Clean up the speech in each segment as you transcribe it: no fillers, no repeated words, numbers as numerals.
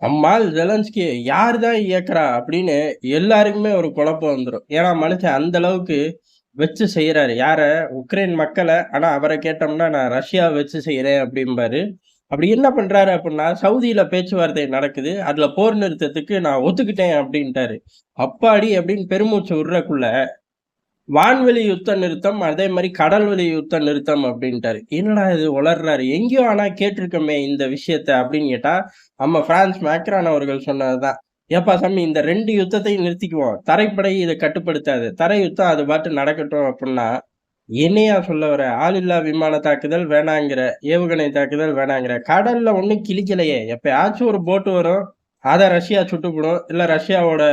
அம்மாள் Zelensky யார் தான் இயக்குறா அப்படின்னு எல்லாருக்குமே ஒரு குழப்பம் வந்துடும். ஏன்னா மனுஷன் அந்த அளவுக்கு வச்சு செய்யறாரு. யார? உக்ரைன் மக்களை. ஆனா அவரை கேட்டோம்னா நான் ரஷ்யா வச்சு செய்யறேன் அப்படிம்பாரு. அப்படி என்ன பண்றாரு அப்படின்னா, சவுதியில பேச்சுவார்த்தை நடக்குது. அதுல போர் நிறுத்தத்துக்கு நான் ஒத்துக்கிட்டேன் அப்படின்ட்டாரு. அப்பாடி அப்படின்னு பெருமூச்சு விடுறக்குள்ள வான்வெளி யுத்த நிறுத்தம், அதே மாரி கடல்வெளி யுத்த நிறுத்தம் அப்டின்ட்டாரு. என்னடா இது ஒளர்றாரு? எங்கேயோ ஆனா கேட்டுருக்கோமே இந்த விஷயத்த அப்டின்னு கேட்டா, நம்ம பிரான்ஸ் மேக்ரான் அவர்கள் சொன்னதுதான். ஏப்பா சாமி இந்த 2 யுத்தத்தையும் நிறுத்திக்குவோம். தரைப்படை இத கட்டுப்படுத்தாது. தரை யுத்தம் அது பாட்டு நடக்கட்டும் அப்புட்ன்னா, என்னையா சொல்ல வர? ஆளில்லா விமான தாக்குதல் வேணாங்கிற, ஏவுகணை தாக்குதல் வேணாங்கிற. கடல்ல ஒண்ணும் கிழிக்கலையே! எப்பயாச்சும் ஒரு போட் வரும். அத ரஷ்யா சுட்டுப்புடும். இல்ல ரஷ்யாவோட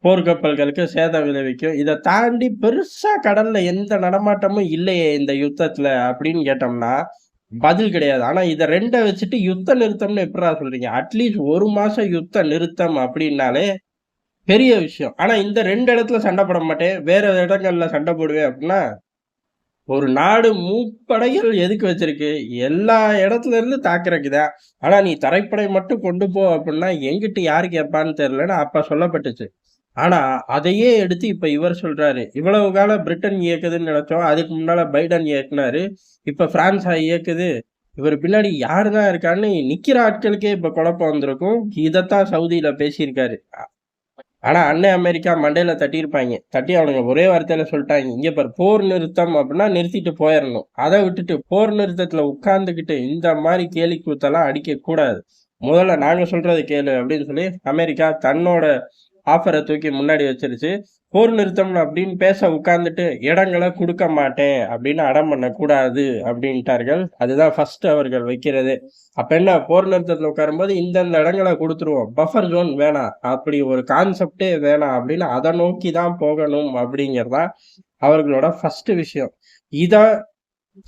போர்க்கப்பல்களுக்கு சேதம் விளைவிக்கும். இத தாண்டி பெருசா கடல்ல எந்த நடமாட்டமும் இல்லையே இந்த யுத்தத்துல அப்படின்னு கேட்டோம்னா, பதில் கிடையாது. ஆனா இத 2 வச்சுட்டு யுத்த நிறுத்தம்னு எப்புட்றா சொல்றீங்க? அட்லீஸ்ட் 1 மாசம் யுத்த நிறுத்தம் அப்படின்னாலே பெரிய விஷயம். ஆனா இந்த 2 இடத்துல சண்டை போட மாட்டேன். வேற இடங்கள்ல சண்டை போடுவேன் அப்படின்னா, ஒரு நாடு முப்படைகள் எதுக்கு வச்சிருக்கு? எல்லா இடத்துல இருந்து தாக்குறதுக்கு தான். ஆனா நீ தரைப்படை மட்டும் கொண்டு போ அப்படின்னா, எங்கிட்டு யாரு கேட்பான்னு தெரியலன்னு அப்ப சொல்லப்பட்டுச்சு. ஆனா, அதையே எடுத்து இப்ப இவர் சொல்றாரு. இவ்வளவு காலம் பிரிட்டன் இயக்குதுன்னு நெனச்சோம். அதுக்கு முன்னால பைடன் இயக்குனாரு. இப்ப பிரான்ஸா இயக்குது. இவரு பின்னாடி யாரு தான் இருக்கான்னு நிக்கிற ஆட்களுக்கே இப்ப குழப்பம் வந்திருக்கும். இதத்தான் சவுதியில பேசியிருக்காரு. ஆனா, அண்ணன் அமெரிக்கா மண்டையில தட்டியிருப்பாய்ங்க. தட்டி அவனுங்க ஒரே வார்த்தையில சொல்ட்டாய்ங்க. இங்க பாரு போர் நிறுத்தம் அப்டின்னா நிறுத்திட்டு போயிறணும். அத விட்டுட்டு போர் நிறுத்தத்துல உட்கார்ந்துகிட்டு இந்த மாரி கேலி கூத்தெல்லாம் அடிக்கக் கூடாது. முதல்ல நாங்க சொல்றத கேளு அப்டின்னு சொல்லி அமெரிக்கா தன்னோட ஆஃபர தூக்கி முன்னாடி வச்சிருச்சு. போர் நிறுத்தம் அப்படின்னு பேச உட்கார்ந்துட்டு, இடங்கள குடுக்க மாட்டேன் அப்படின்னு அடம் பண்ணக்கூடாது அப்படின்ட்டார்கள். அதுதான் ஃபர்ஸ்ட் அவர்கள் வைக்கிறதே. அப்ப என்ன போர் நிறுத்தத்துல உட்காரும்போது இந்தந்த இடங்கள குடுத்துருவோம். பஃபர் ஜோன் வேணாம். அப்படி ஒரு கான்செப்ட்டே வேணாம் அப்படின்னு அத நோக்கி தான் போகணும் அப்படிங்கிறது தான் அவர்களோட ஃபர்ஸ்ட் விஷயம். இத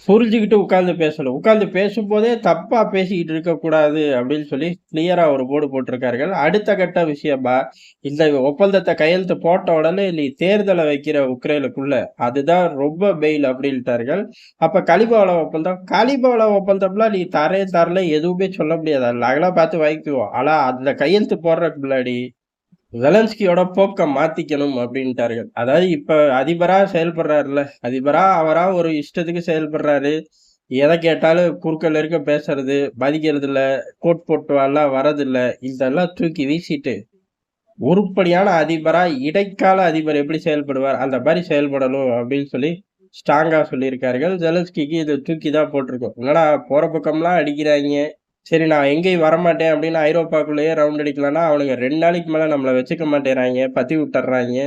புரிஞ்சுகிட்டு உட்கார்ந்து பேசணும். உட்கார்ந்து பேசும்போதே தப்பா பேசிக்கிட்டு இருக்கக்கூடாது அப்படின்னு சொல்லி கிளியரா ஒரு போர்டு போட்டிருக்கார்கள். அடுத்த கட்ட விஷயமா, இந்த ஒப்பந்தத்த கையெழுத்து போட்ட உடனே நீ தேர்தல வைக்கிற உக்ரைனுக்குள்ள, அதுதான் ரொம்ப பெயில் அப்படின்ட்டார்கள். அப்ப கலிபால ஒப்பந்தம், கலிபால ஒப்பந்தம்லாம் நீ தரேன் தரல எதுவுமே சொல்ல முடியாது. அது நாங்களா பார்த்து வாங்கிக்குவோம். ஆனா அதுல கையெழுத்து போடுறதுக்கு முன்னாடி ஜெலன்ஸ்கியோட போக்க மாத்திக்கணும் அப்படின்ட்டார்கள். அதாவது இப்ப அதிபரா செயல்படுறாருல்ல, அதிபரா அவரா ஒரு இஷ்டத்துக்கு செயல்படுறாரு. எத கேட்டாலும் குறுக்க நெடுக்க பேசுறது, மதிக்கிறது இல்ல, கோட் போட்டுவாலாம் வரதில்ல. இதெல்லாம் தூக்கி வீசிட்டு, உருப்படியான அதிபரா இடைக்கால அதிபர் எப்படி செயல்படுவார், அந்த மாரி செயல்படணும் அப்படின்னு சொல்லி ஸ்ட்ராங்கா சொல்லியிருக்கார்கள். ஜெலன்ஸ்கிக்கு இத தூக்கி தான் போட்டிருக்கும். என்னடா போற பக்கம்லாம் அடிக்கிறாய்ங்க. சரி நான் எங்கேயும் வரமாட்டேன் அப்படின்னு ஐரோப்பாக்குள்ளேயே ரவுண்ட் அடிக்கலான்னா, அவனுங்க 2 நாளைக்கு மேல நம்மள வச்சுக்க மாட்டேங்கிறாய்ங்க. பத்தி விட்டுர்றாய்ங்க.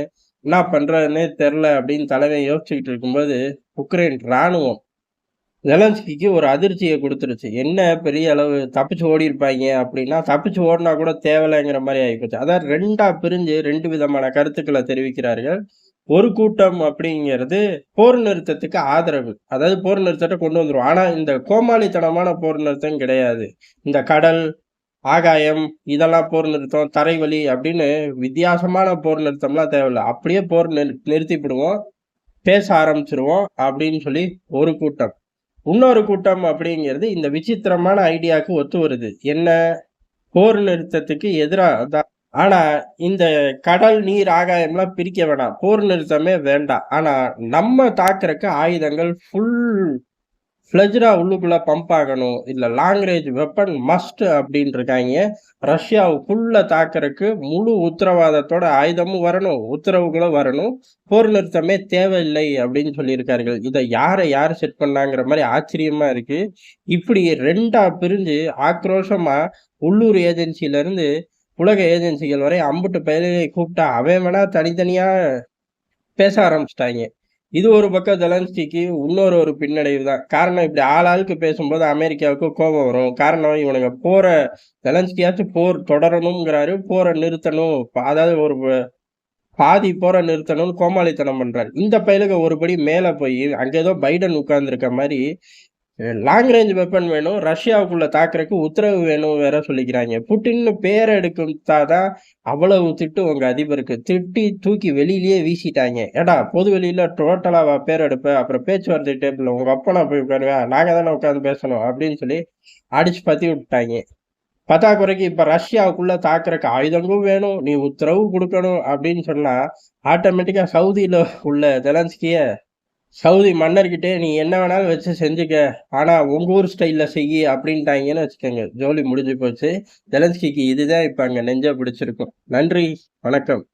என்ன பண்றதுன்னே தெர்ல அப்படின்னு தலைவன் யோசிச்சுக்கிட்டு இருக்கும்போது, உக்ரைன் ராணுவம் ஜெலன்ஸ்கிக்கு ஒரு அதிர்ச்சிய குடுத்துருச்சு. என்ன பெரிய அளவு தப்பிச்சு ஓடியிருப்பாய்ங்க அப்படின்னா, தப்பிச்சு ஓடுனா கூட தேவலங்கிற மாரி ஆயிப்போச்சு. அதான் 2ஆ பிரிஞ்சு 2 விதமான கருத்துக்கள தெரிவிக்கிறார்கள். ஒரு கூட்டம் அப்படிங்கிறது போர் நிறுத்தத்துக்கு ஆதரவு. அதாவது போர் நிறுத்தத்த கொண்டு வந்துருவோம். ஆனா இந்த கோமாளித்தனமான போர் நிறுத்தம் கிடையாது. இந்த கடல், ஆகாயம் இதெல்லாம் போர் நிறுத்தம், தரைவழி அப்படின்னு வித்தியாசமான போர் நிறுத்தம்லாம் தேவையில்ல. அப்படியே போர் நிறுத்திப்புடுவோம். பேச ஆரம்பிச்சுருவோம் அப்படின்னு சொல்லி ஒரு கூட்டம். இன்னொரு கூட்டம் அப்படிங்கிறது இந்த விசித்திரமான ஐடியாக்கு ஒத்து வருது. என்ன? போர் நிறுத்தத்துக்கு எதிரா தான். ஆனா, இந்த கடல், நீர், ஆகாயம்லாம் பிரிக்க வேணாம். போர் நிறுத்தமே வேண்டாம். ஆனா, நம்ம தாக்குறக்கு ஆயுதங்கள் ஃபுல் ஃப்ளெட்ஜ்டா உள்ளுக்குள்ள பம்ப் ஆகணும். இல்ல லாங் ரேஞ்ச் வெப்பன் மஸ்ட் அப்டின்ருக்காய்ங்க. ரஷ்யாவுக்குள்ள தாக்குறக்கு முழு உத்தரவாதத்தோட ஆயுதமும் வரணும், உத்தரவுகளும் வரணும். போர் நிறுத்தமே தேவையில்லை அப்டின்னு சொல்லியிருக்கார்கள். இத யாரு செட் பண்ணாங்கிற மாரி ஆச்சரியமா இருக்கு. இப்டி 2ஆ பிரிஞ்சு ஆக்ரோஷமா உள்ளூர் ஏஜென்சிலருந்து உலக ஏஜென்சிகள் வரை அம்புட்டு பயலுகளையும் கூப்ட்டா அவன் வேணா தனித்தனியா பேச ஆரம்பிச்சுட்டாய்ங்க. இது ஒரு பக்கம் ஜெலன்ஸ்கிக்கு ஒரு பின்னடைவு தான். காரணம் இப்படி ஆளாளுக்கு பேசும்போது அமெரிக்காவுக்கு கோபம் வரும். காரணம் இவனுங்க ஜெலன்ஸ்கியாச்சும் போர் தொடரணும்ங்கிறாரு. போர நிறுத்தணும். அதாவது ஒரு பாதி போர நிறுத்தணும்னு கோமாளித்தனம் பண்றாரு. இந்த பயலுக ஒரு படி மேல போயி, அங்க ஏதோ பைடன் உட்கார்ந்திருக்க மாரி லாங் ரேஞ்ச் வெப்பன் வேணும். ரஷ்யாவுக்குள்ள தாக்குறதுக்கு உத்தரவு வேணும் வேற சொல்லிக்கிறாய்ங்க. புட்டின்னு பேர எடுத்தாதான் அவ்வளவு திட்டு உங்க அதிபருக்கு. திட்டி தூக்கி வெளியிலேயே வீசிட்டாய்ங்க. ஏன்டா பொது வெளியில டோட்டலாவா பேர் எடுப்ப? அப்புறம் பேச்சுவார்த்தை டேபிள்ல உங்க அப்பனா போய் உட்காருவியா? நாங்க தானே உட்கார்ந்து பேசணும் அப்படின்னு சொல்லி அடிச்சு பத்தி விட்டாய்ங்க. பத்தாக்குறைக்கு இப்ப ரஷ்யாவுக்குள்ள தாக்குறக்கு ஆயுதங்களும் வேணும். நீ உத்தரவு குடுக்கணும் அப்படின்னு சொன்னா, ஆட்டோமேட்டிக்கா சவுதியில உள்ள செலன்ஸ்கிய சவுதி மன்னர்கிட்டயே நீ என்ன வேணாலும் வச்சு செஞ்சுக்க. ஆனா உங்க ஊர் ஸ்டைல்ல செய்யி அப்படின்ட்டாய்ங்கன்னு வச்சுக்கங்க. ஜோலி முடிஞ்சு போச்சு. செலன்ஸ்கிக்கு இதுதான் இப்ப அங்க நெஞ்ச பிடிச்சிருக்கும். நன்றி. வணக்கம்.